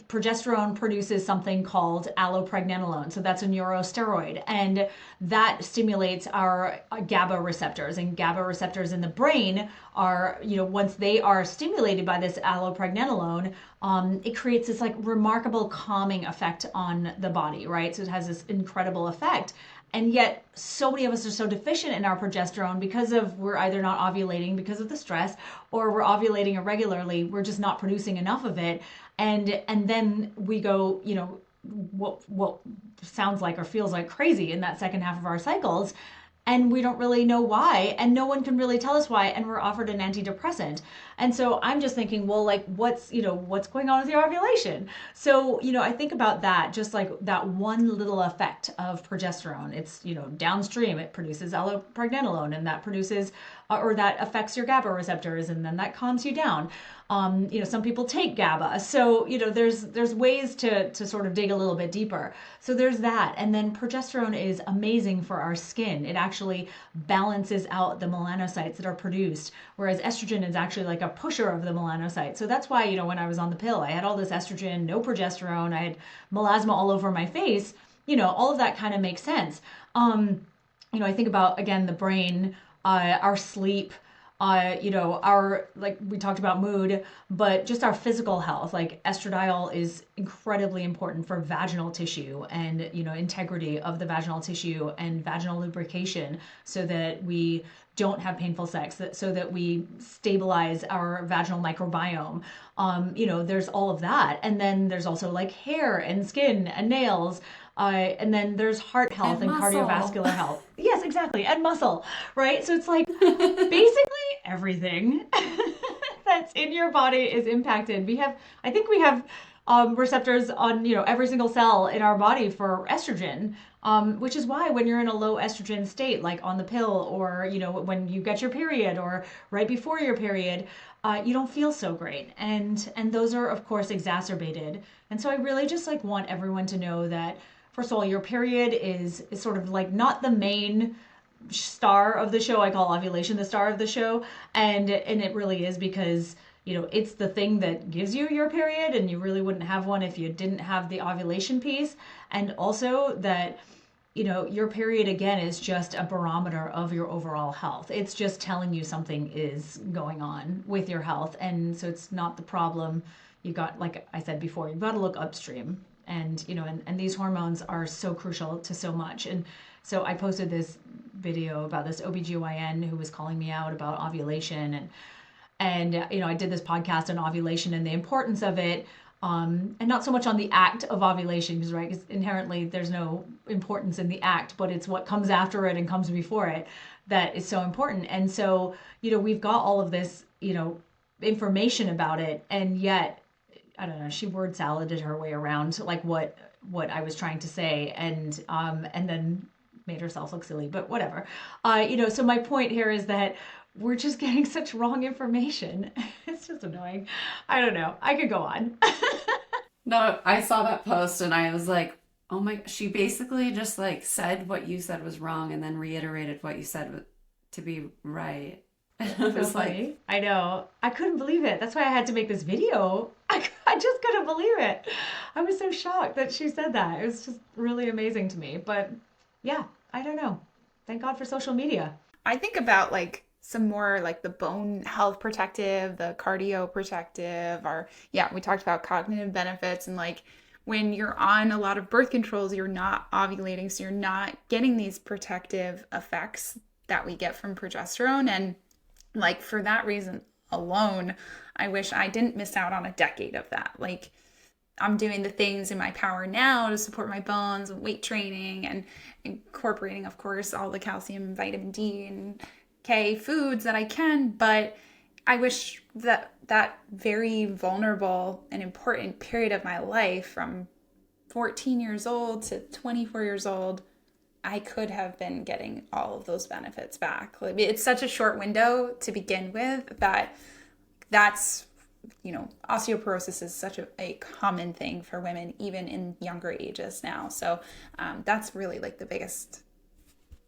progesterone produces something called allopregnanolone. So that's a neurosteroid, and that stimulates our GABA receptors. And GABA receptors in the brain are, once they are stimulated by this allopregnanolone, it creates this like remarkable calming effect on the body, right? So it has this incredible effect. And yet so many of us are so deficient in our progesterone because of we're either not ovulating because of the stress, or we're ovulating irregularly. We're just not producing enough of it. And then we go, what sounds like or feels like crazy in that second half of our cycles. And we don't really know why, and no one can really tell us why, and we're offered an antidepressant. And so I'm just thinking, well, like what's going on with your ovulation? So, I think about that, just like that one little effect of progesterone. It's, downstream, it produces allopregnanolone, and that produces or that affects your GABA receptors, and then that calms you down. Some people take GABA. So, there's ways to sort of dig a little bit deeper. So there's that. And then progesterone is amazing for our skin. It actually balances out the melanocytes that are produced, whereas estrogen is actually like a pusher of the melanocytes. So that's why, when I was on the pill, I had all this estrogen, no progesterone, I had melasma all over my face. All of that kind of makes sense. I think about, again, the brain, our sleep, our, like we talked about mood, but just our physical health. Like estradiol is incredibly important for vaginal tissue and, integrity of the vaginal tissue and vaginal lubrication so that we don't have painful sex, so that we stabilize our vaginal microbiome. There's all of that. And then there's also like hair and skin and nails. And then there's heart health and cardiovascular health. Yes, exactly. And muscle, right? So it's like basically everything that's in your body is impacted. I think we have receptors on, every single cell in our body for estrogen. Which is why when you're in a low estrogen state, like on the pill, or when you get your period, or right before your period, you don't feel so great, and those are of course exacerbated. And so I really just like want everyone to know that, first of all, your period is sort of like not the main star of the show. I call ovulation the star of the show, and it really is, because it's the thing that gives you your period, and you really wouldn't have one if you didn't have the ovulation piece. And also that your period, again, is just a barometer of your overall health. It's just telling you something is going on with your health. And so it's not the problem. You got, like I said before, you've got to look upstream. And, and these hormones are so crucial to so much. And so I posted this video about this OBGYN who was calling me out about ovulation. And I did this podcast on ovulation and the importance of it. And not so much on the act of ovulation, because right, because inherently there's no importance in the act, but it's what comes after it and comes before it that is so important. And so, we've got all of this, information about it, and yet, I don't know, she word saladed her way around like what I was trying to say, and then made herself look silly, but whatever. So my point here is that we're just getting such wrong information. It's just annoying. I don't know. I could go on. No, I saw that post and I was like, oh my, she basically just like said what you said was wrong and then reiterated what you said to be right. And I was like, I know. I couldn't believe it. That's why I had to make this video. I just couldn't believe it. I was so shocked that she said that. It was just really amazing to me. But yeah, I don't know. Thank God for social media. I think about like some more like the bone health protective, the cardio protective, or we talked about cognitive benefits, and like when you're on a lot of birth controls, you're not ovulating, so you're not getting these protective effects that we get from progesterone. And like for that reason alone, I wish I didn't miss out on a decade of that. Like I'm doing the things in my power now to support my bones and weight training and incorporating, of course, all the calcium and vitamin D and K foods that I can, but I wish that that very vulnerable and important period of my life from 14 years old to 24 years old, I could have been getting all of those benefits back. It's such a short window to begin with that's, osteoporosis is such a common thing for women, even in younger ages now. So that's really like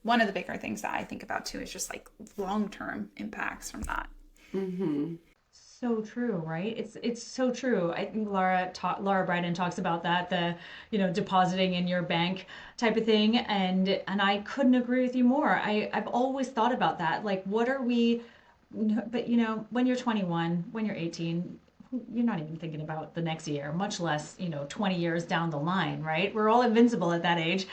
one of the bigger things that I think about too, is just like long-term impacts from that. mm-hmm. So true, right? It's so true. I think Laura Brydon talks about that, the depositing in your bank type of thing, and I couldn't agree with you more. I've always thought about that. Like, what are we? But when you're 21, when you're 18, you're not even thinking about the next year, much less 20 years down the line, right? We're all invincible at that age.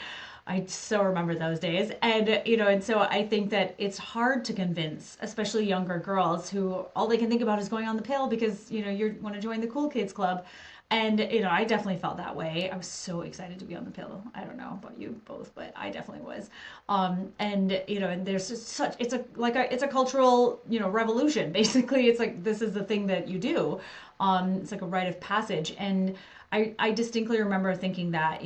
I so remember those days. And, and so I think that it's hard to convince, especially younger girls who all they can think about is going on the pill because, you want to join the cool kids club. And, I definitely felt that way. I was so excited to be on the pill. I don't know about you both, but I definitely was. And there's just it's a cultural, revolution. Basically, it's like, this is the thing that you do. It's like a rite of passage. And I distinctly remember thinking that,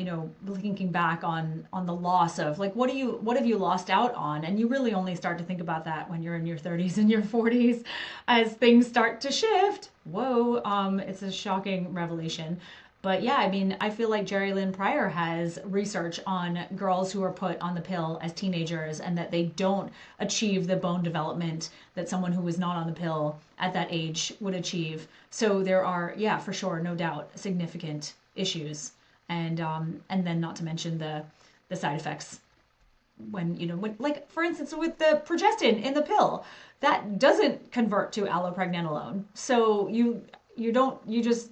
thinking back on the loss of like, what have you lost out on? And you really only start to think about that when you're in your 30s and your 40s as things start to shift. Whoa, it's a shocking revelation. But yeah, I mean, I feel like Jerry Lynn Pryor has research on girls who are put on the pill as teenagers and that they don't achieve the bone development that someone who was not on the pill at that age would achieve. So there are, yeah, for sure, no doubt, significant issues. And then not to mention the side effects when like, for instance, with the progestin in the pill, that doesn't convert to allopregnanolone. So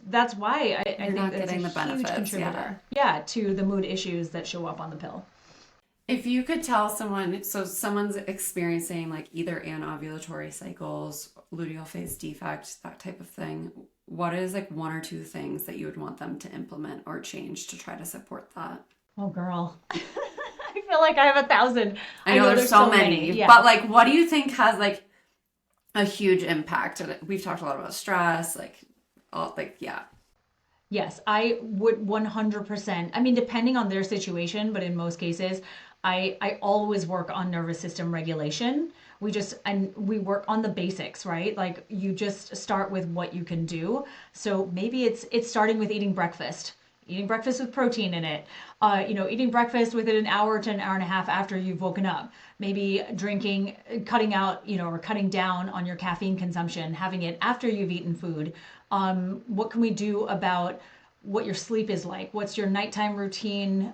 that's why I You're think not that's a getting the huge benefits. contributor. Yeah, to the mood issues that show up on the pill. If you could tell someone, so someone's experiencing like either anovulatory cycles, luteal phase defect, that type of thing, what is like one or two things that you would want them to implement or change to try to support that? Oh, girl. I feel like I have 1,000. I know there's so many, Yeah. but like, what do you think has like a huge impact? And we've talked a lot about stress, like, all like, yeah. Yes, I would 100%. I mean, depending on their situation, but in most cases, I always work on nervous system regulation. We work on the basics, right? Like you just start with what you can do. So maybe it's starting with eating breakfast with protein in it. Eating breakfast within an hour to an hour and a half after you've woken up. Maybe drinking, cutting out, or cutting down on your caffeine consumption, having it after you've eaten food. What can we do about what your sleep is like? What's your nighttime routine?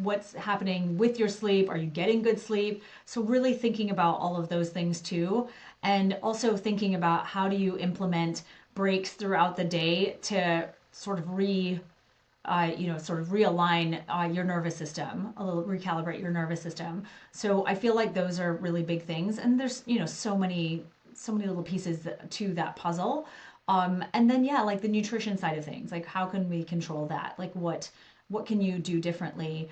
What's happening with your sleep? Are you getting good sleep? So really thinking about all of those things too. And also thinking about how do you implement breaks throughout the day to sort of realign your nervous system, a little recalibrate your nervous system. So I feel like those are really big things. And there's, so many little pieces to that puzzle. And then yeah, like the nutrition side of things, like how can we control that? Like what can you do differently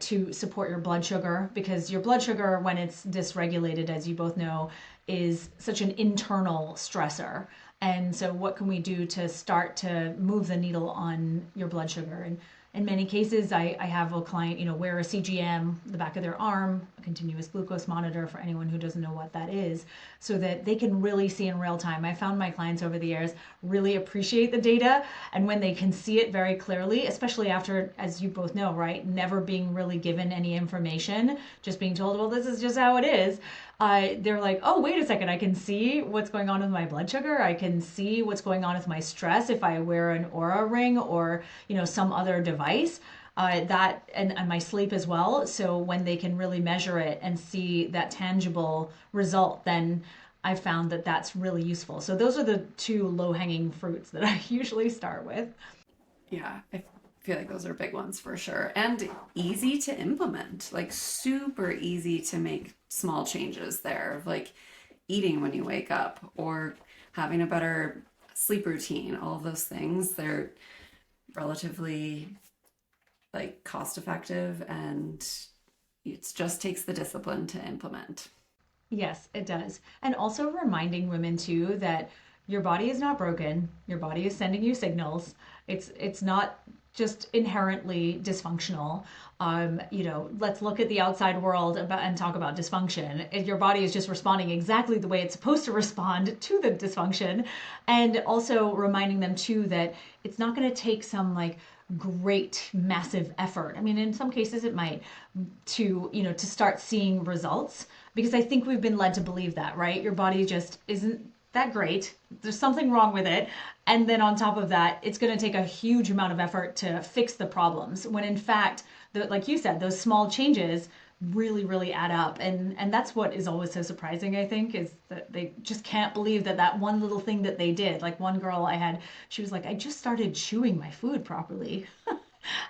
to support your blood sugar? Because your blood sugar, when it's dysregulated, as you both know, is such an internal stressor. And so what can we do to start to move the needle on your blood sugar? And in many cases, I have a client, wear a CGM, the back of their arm, a continuous glucose monitor for anyone who doesn't know what that is, so that they can really see in real time. I found my clients over the years really appreciate the data. And when they can see it very clearly, especially after, as you both know, right, never being really given any information, just being told, well, this is just how it is. They're like, oh, wait a second, I can see what's going on with my blood sugar. I can see what's going on with my stress if I wear an Aura ring or, some other device. And my sleep as well. So when they can really measure it and see that tangible result, then I found that that's really useful. So those are the two low-hanging fruits that I usually start with. Yeah, I feel like those are big ones for sure. And easy to implement, like super easy to make small changes there, like eating when you wake up or having a better sleep routine. All of those things, they're relatively like cost effective, and it just takes the discipline to implement. Yes, it does. And also reminding women too that your body is not broken. Your body is sending you signals. It's not just inherently dysfunctional. Let's look at the outside world and talk about dysfunction. Your body is just responding exactly the way it's supposed to respond to the dysfunction. And also reminding them too that it's not going to take some like great massive effort. I mean, in some cases it might, to start seeing results, because I think we've been led to believe that, right? Your body just isn't that great. There's something wrong with it. And then on top of that, it's going to take a huge amount of effort to fix the problems, when in fact, like you said, those small changes really, really add up. And that's what is always so surprising, I think, is that they just can't believe that one little thing that they did. Like one girl I had, she was like, I just started chewing my food properly.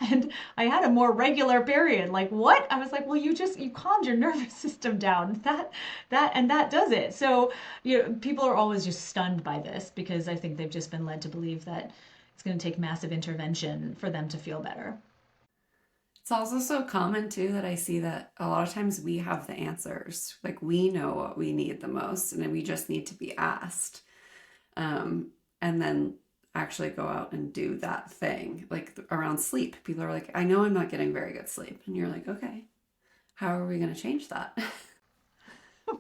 And I had a more regular period. Like, what? I was like, well, you calmed your nervous system down. That does it. So, people are always just stunned by this, because I think they've just been led to believe that it's going to take massive intervention for them to feel better. It's also so common too that I see that a lot of times we have the answers. Like we know what we need the most, and then we just need to be asked. And then actually go out and do that thing. Like around sleep, people are like, I know I'm not getting very good sleep. And you're like, okay, how are we going to change that?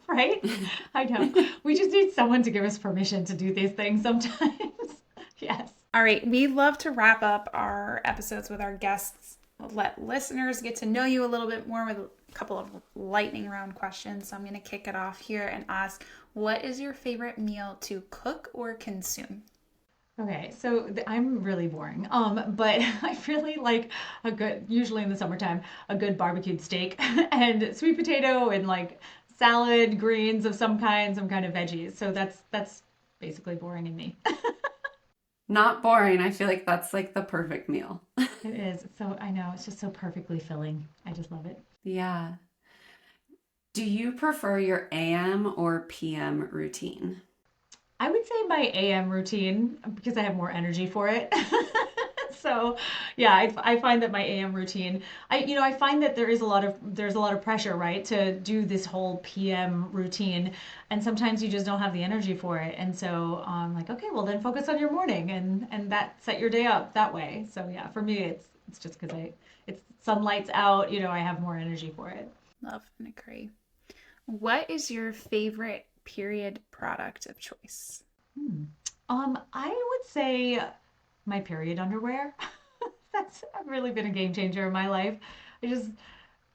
Right? I know. We just need someone to give us permission to do these things sometimes. Yes. All right. We love to wrap up our episodes with our guests. Let listeners get to know you a little bit more with a couple of lightning round questions. So I'm going to kick it off here and ask, what is your favorite meal to cook or consume? Okay, so I'm really boring, but I really like usually in the summertime, a good barbecued steak and sweet potato and like salad, greens of some kind of veggies. So that's basically boring in me. Not boring. I feel like that's like the perfect meal. It is. So I know it's just so perfectly filling. I just love it. Yeah. Do you prefer your AM or PM routine? I would say my AM routine because I have more energy for it. So, yeah, I find that my AM routine, I find that there's a lot of pressure, right, to do this whole PM routine, and sometimes you just don't have the energy for it. And so I'm like, okay, well then focus on your morning and that set your day up that way. So yeah, for me it's just because it's sunlight's out, I have more energy for it. Love and agree. What is your favorite period product of choice? I would say my period underwear. That's really been a game changer in my life. I just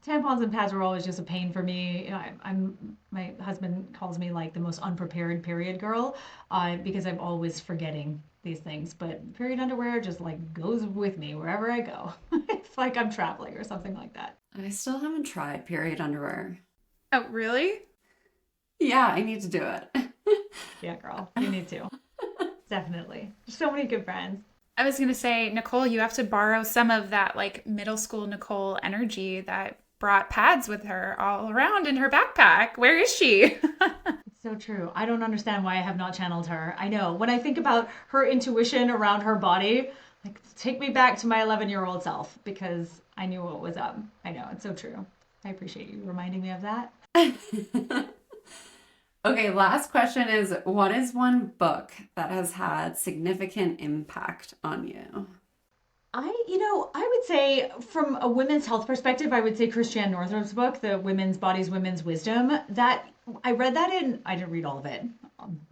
tampons and pads were always just a pain for me. I'm my husband calls me like the most unprepared period girl, because I'm always forgetting these things. But period underwear just like goes with me wherever I go. It's like I'm traveling or something like that. I still haven't tried period underwear. Oh, really? Yeah, I need to do it. Yeah, girl, you need to. Definitely. There's so many good friends. I was going to say, Nicole, you have to borrow some of that like middle school Nicole energy that brought pads with her all around in her backpack. Where is she? It's so true. I don't understand why I have not channeled her. I know. When I think about her intuition around her body, like take me back to my 11-year-old self because I knew what was up. I know. It's so true. I appreciate you reminding me of that. Okay, last question is what is one book that has had significant impact on you? I would say from a women's health perspective, I would say Christiane Northrup's book, The Women's Bodies, Women's Wisdom, that I read that I didn't read all of it,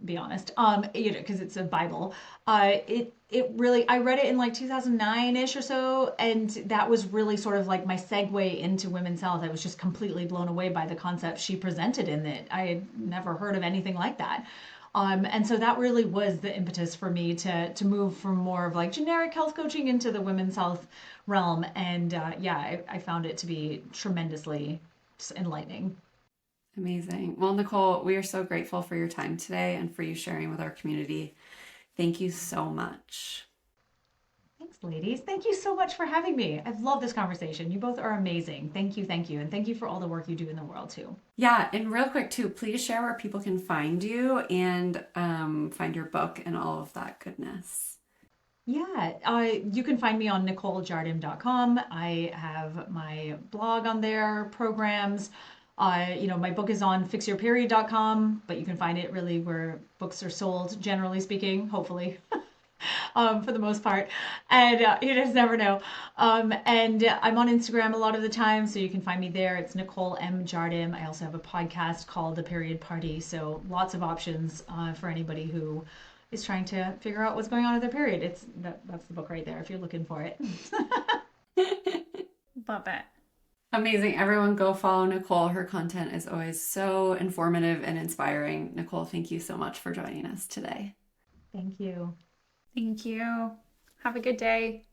be honest, because it's a Bible. It really, I read it in like 2009-ish or so, and that was really sort of like my segue into women's health. I was just completely blown away by the concepts she presented in it. I had never heard of anything like that. And so that really was the impetus for me to move from more of like generic health coaching into the women's health realm. And yeah, I found it to be tremendously enlightening. Amazing. Well, Nicole, we are so grateful for your time today and for you sharing with our community. Thank you so much. Thanks, ladies. Thank you so much for having me. I've loved this conversation. You both are amazing. Thank you, thank you. And thank you for all the work you do in the world too. Yeah, and real quick too, please share where people can find you and find your book and all of that goodness. Yeah, you can find me on NicoleJardim.com. I have my blog on there, programs. My book is on fixyourperiod.com, but you can find it really where books are sold, generally speaking, hopefully, for the most part. And you just never know. And I'm on Instagram a lot of the time, so you can find me there. It's Nicole M. Jardim. I also have a podcast called The Period Party, so lots of options for anybody who is trying to figure out what's going on with their period. That's the book right there if you're looking for it. Love it. Amazing. Everyone go follow Nicole. Her content is always so informative and inspiring. Nicole, thank you so much for joining us today. Thank you. Thank you. Have a good day.